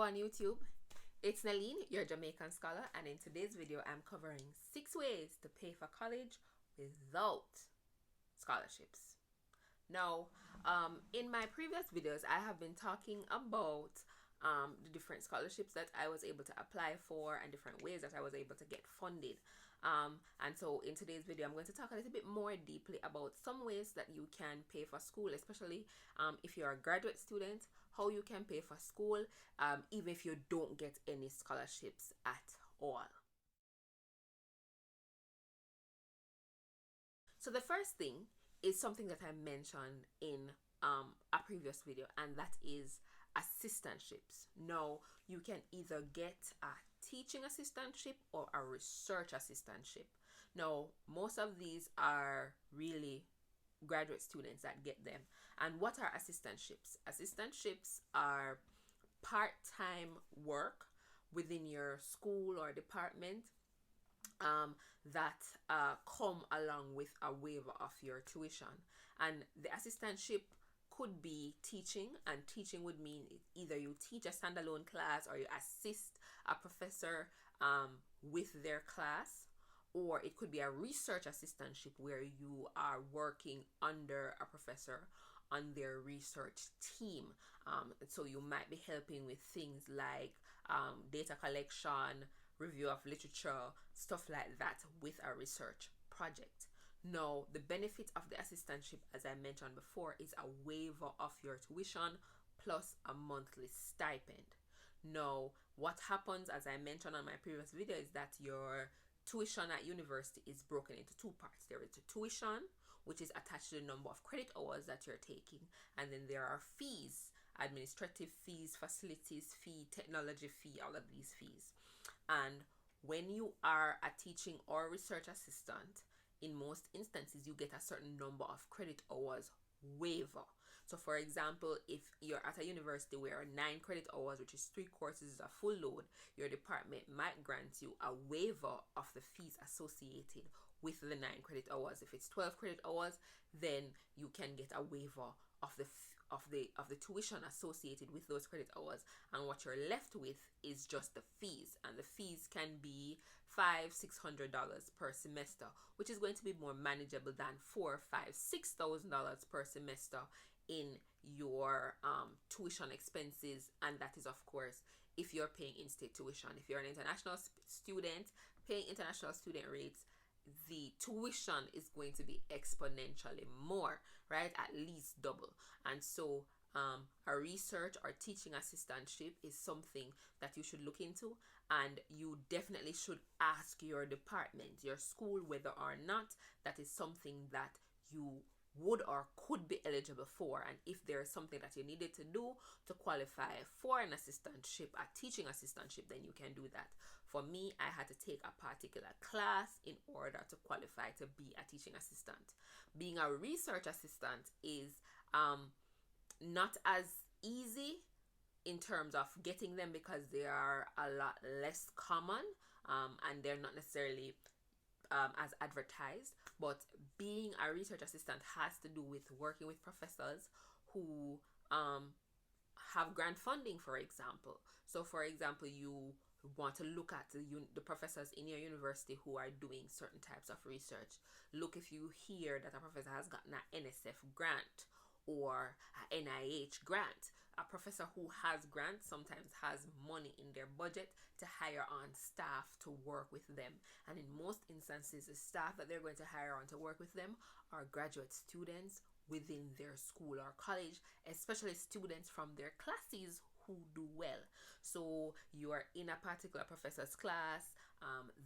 Wagwan YouTube, it's Naline, your Jamaican scholar, and in today's video I'm covering 6 ways to pay for college without scholarships. Now, in my previous videos I have been talking about the different scholarships that I was able to apply for and different ways that I was able to get funded. And so in today's video I'm going to talk a little bit more deeply about some ways that you can pay for school, especially if you're a graduate student, how you can pay for school even if you don't get any scholarships at all. So the first thing is something that I mentioned in a previous video, and that is assistantships. Now, you can either get a teaching assistantship or a research assistantship. Now, most of these are really graduate students that get them. And what are assistantships? Assistantships are part-time work within your school or department that come along with a waiver of your tuition. And the assistantship could be teaching, and teaching would mean either you teach a standalone class or you assist a professor with their class, or it could be a research assistantship where you are working under a professor on their research team. So you might be helping with things like data collection, review of literature, stuff like that with a research project. Now, the benefit of the assistantship, as I mentioned before, is a waiver of your tuition plus a monthly stipend. Now, what happens, as I mentioned on my previous video, is that your tuition at university is broken into two parts. There is the tuition, which is attached to the number of credit hours that you're taking, and then there are fees, administrative fees, facilities fee, technology fee, all of these fees. And when you are a teaching or research assistant, in most instances you get a certain number of credit hours waiver. So for example, if you're at a university where 9 credit hours, which is 3 courses, is a full load, your department might grant you a waiver of the fees associated with the 9 credit hours. If it's 12 credit hours, then you can get a waiver of the tuition associated with those credit hours, and what you're left with is just the fees. And the fees can be $500-$600 per semester, which is going to be more manageable than $4,000-$6,000 per semester in your tuition expenses. And that is, of course, if you're paying in-state tuition. If you're an international student paying international student rates, the tuition is going to be exponentially more, right? At least double. And so a research or teaching assistantship is something that you should look into, and you definitely should ask your department, your school, whether or not that is something that you would or could be eligible for, and if there is something that you needed to do to qualify for an assistantship, a teaching assistantship, then you can do that. For me, I had to take a particular class in order to qualify to be a teaching assistant. Being a research assistant is not as easy in terms of getting them because they are a lot less common, and they're not necessarily as advertised. But being a research assistant has to do with working with professors who have grant funding, for example. So for example, you want to look at the professors in your university who are doing certain types of research. Look if you hear that a professor has gotten an NSF grant or an NIH grant. A professor who has grants sometimes has money in their budget to hire on staff to work with them. And in most instances, the staff that they're going to hire on to work with them are graduate students within their school or college, especially students from their classes who do well. So you are in a particular professor's class,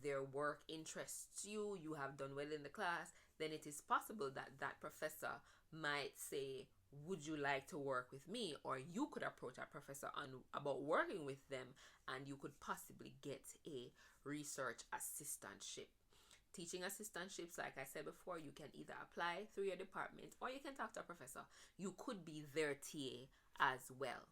their work interests you, you have done well in the class, then it is possible that that professor might say, would you like to work with me? Or you could approach a professor about working with them, and you could possibly get a research assistantship. Teaching assistantships, like I said before, you can either apply through your department or you can talk to a professor. You could be their TA as well.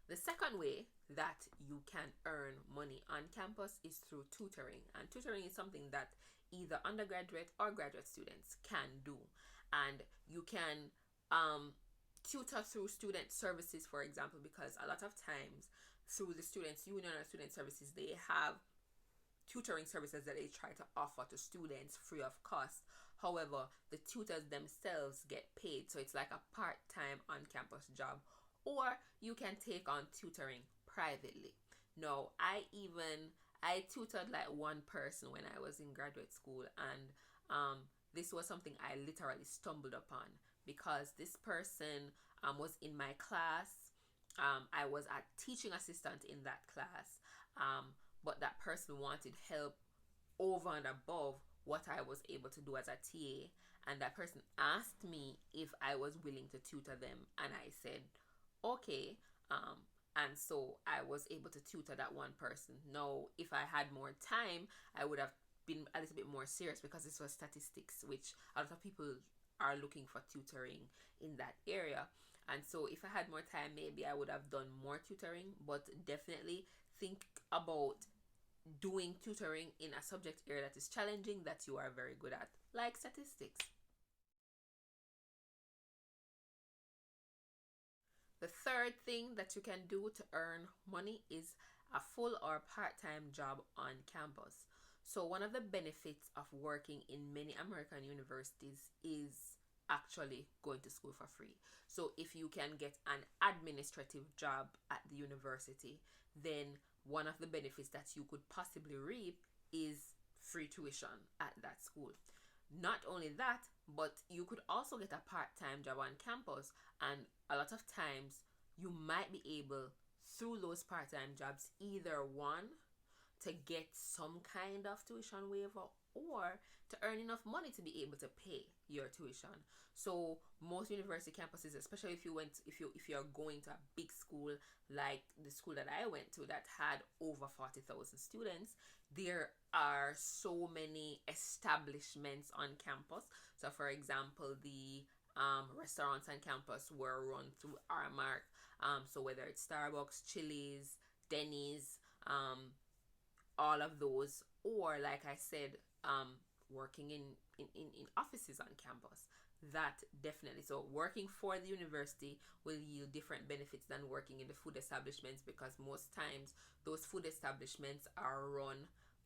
The second way that you can earn money on campus is through tutoring. And tutoring is something that either undergraduate or graduate students can do. And you can tutor through student services, for example, because a lot of times through the students union or student services, they have tutoring services that they try to offer to students free of cost. However, the tutors themselves get paid, so it's like a part-time on-campus job. Or you can take on tutoring privately. No, I tutored like one person when I was in graduate school, and this was something I literally stumbled upon because this person was in my class. I was a teaching assistant in that class, but that person wanted help over and above what I was able to do as a TA. And that person asked me if I was willing to tutor them, and I said, okay. And so I was able to tutor that one person. Now, if I had more time, I would have been a little bit more serious because this was statistics, which a lot of people are looking for tutoring in that area. And so if I had more time, maybe I would have done more tutoring, but definitely think about doing tutoring in a subject area that is challenging, that you are very good at, like statistics. The third thing that you can do to earn money is a full or part-time job on campus. So one of the benefits of working in many American universities is actually going to school for free. So if you can get an administrative job at the university, then one of the benefits that you could possibly reap is free tuition at that school. Not only that, but you could also get a part-time job on campus, and a lot of times you might be able, through those part-time jobs, either one, to get some kind of tuition waiver, or to earn enough money to be able to pay your tuition. So most university campuses, especially if you're going to a big school like the school that I went to that had over 40,000 students, there are so many establishments on campus. So for example, the restaurants on campus were run through Aramark. So whether it's Starbucks, Chili's, Denny's, all of those, or like I said, working in offices on campus, that definitely. So working for the university will yield different benefits than working in the food establishments, because most times those food establishments are run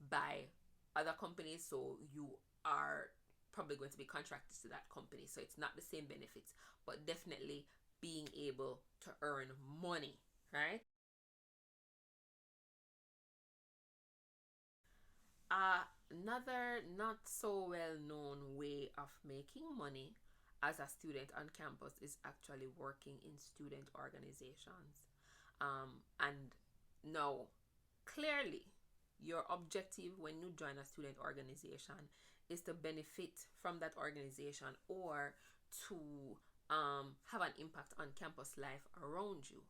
by other companies, so you are probably going to be contracted to that company, so it's not the same benefits, but definitely being able to earn money, right? Another not so well known way of making money as a student on campus is actually working in student organizations. And now, clearly, your objective when you join a student organization is to benefit from that organization, or to have an impact on campus life around you.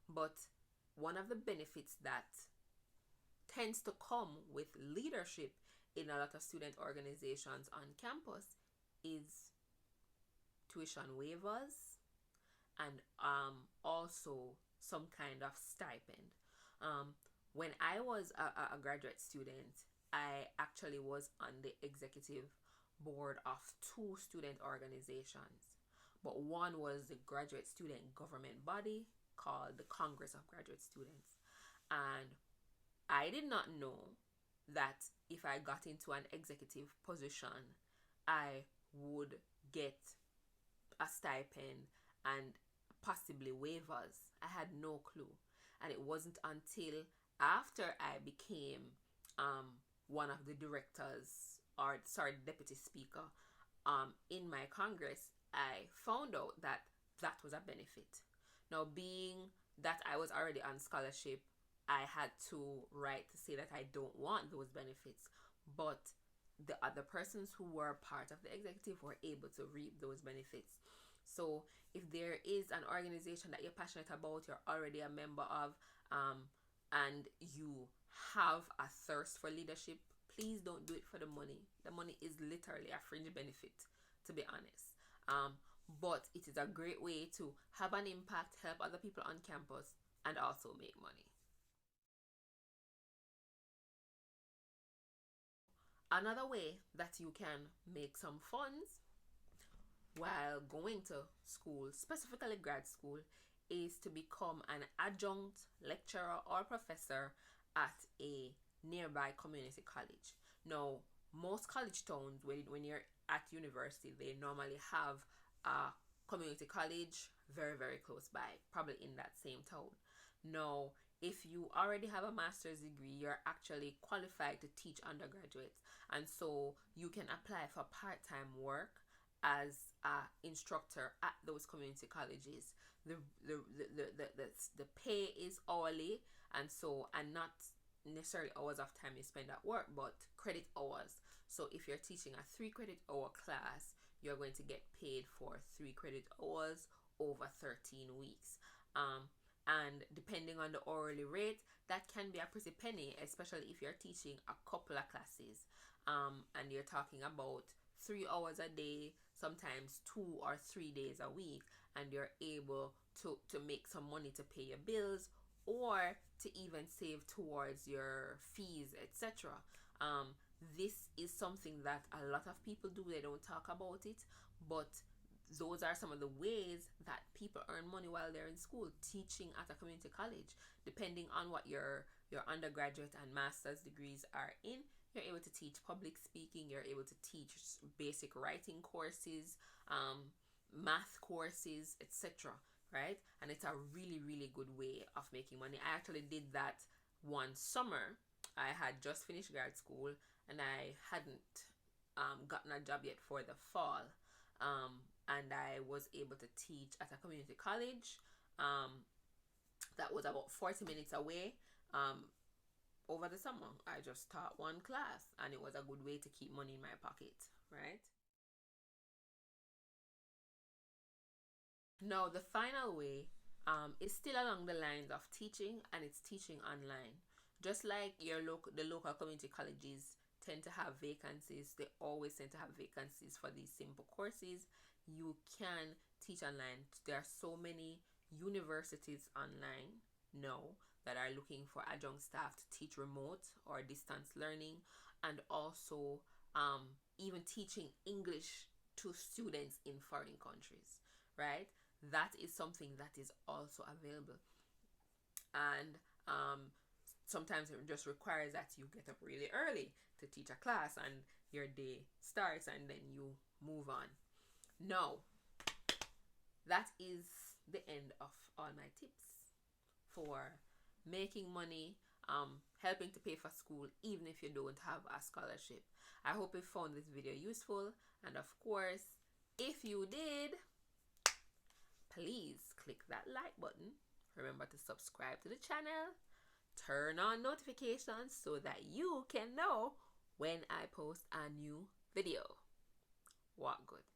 But one of the benefits that tends to come with leadership in a lot of student organizations on campus is tuition waivers, and also some kind of stipend. When I was a graduate student, I actually was on the executive board of two student organizations. But one was the graduate student government body called the Congress of Graduate Students. And I did not know that if I got into an executive position, I would get a stipend and possibly waivers. I had no clue. And it wasn't until after I became one of the directors, or sorry, deputy speaker in my Congress, I found out that that was a benefit. Now, being that I was already on scholarship, I had to write to say that I don't want those benefits, but the other persons who were part of the executive were able to reap those benefits. So if there is an organization that you're passionate about, you're already a member of, and you have a thirst for leadership, please don't do it for the money. The money is literally a fringe benefit, to be honest. But it is a great way to have an impact, help other people on campus, and also make money. Another way that you can make some funds while going to school, specifically grad school, is to become an adjunct lecturer or professor at a nearby community college. Now, most college towns, when you're at university, they normally have a community college very, very close by, probably in that same town. Now, if you already have a master's degree, you're actually qualified to teach undergraduates, and so you can apply for part-time work as a instructor at those community colleges. The pay is hourly, and so, and not necessarily hours of time you spend at work, but credit hours. So if you're teaching a 3 credit hour class, you're going to get paid for 3 credit hours over 13 weeks. And depending on the hourly rate, that can be a pretty penny, especially if you're teaching a couple of classes. And you're talking about 3 hours a day, sometimes 2 or 3 days a week, and you're able to make some money to pay your bills, or to even save towards your fees, etc. This is something that a lot of people do. They don't talk about it, but those are some of the ways that people earn money while they're in school, teaching at a community college. Depending on what your undergraduate and master's degrees are in, you're able to teach public speaking, you're able to teach basic writing courses, math courses, etc. Right? And it's a really, really good way of making money. I actually did that one summer. I had just finished grad school, and I hadn't gotten a job yet for the fall. And I was able to teach at a community college that was about 40 minutes away. Over the summer, I just taught one class, and it was a good way to keep money in my pocket, right? Now, the final way is still along the lines of teaching, and it's teaching online. Just like the local community colleges tend to have vacancies, they always tend to have vacancies for these simple courses. You can teach online. There are so many universities online now that are looking for adjunct staff to teach remote or distance learning, and also even teaching English to students in foreign countries, right? That is something that is also available. And sometimes it just requires that you get up really early to teach a class, and your day starts, and then you move on. Now, that is the end of all my tips for making money, helping to pay for school even if you don't have a scholarship. I hope you found this video useful, and of course, if you did, please click that like button. Remember to subscribe to the channel, turn on notifications so that you can know when I post a new video. What good?